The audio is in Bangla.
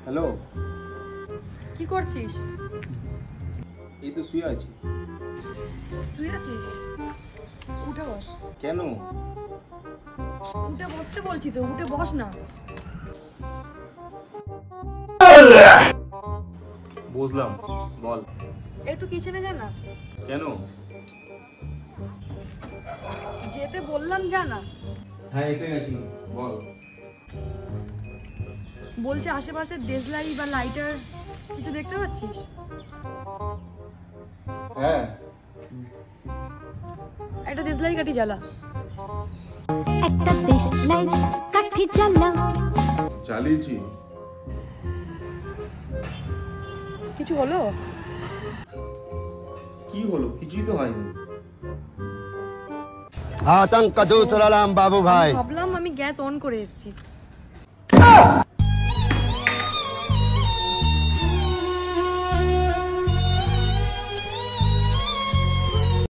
হ্যালো, কি করছিস? এই তো শুয়ে আছি। শুয়ে আছিস? উঠে বস। কেন? উঠে বসতে বলছি তো, উঠে বস না। বুঝলাম, বল। একটু কিচেনে যা না। কেন? যেতে বললাম যা না। হ্যাঁ, এসে গেছি, বল। বলছে আশেপাশে দেশলাই বা লাইটার কিছু দেখতে পাচ্ছিস? হ্যাঁ, একটা দেশলাই কাঠি জ্বালা। একটা দেশলাই কাঠি জ্বালা। চালিয়েছি। কিছু হলো? কি হলো? কিছুই তো হয়নি। आतंक दूसरा बाबू भाई। ভাবলাম আমি গ্যাস অন করে এসেছি।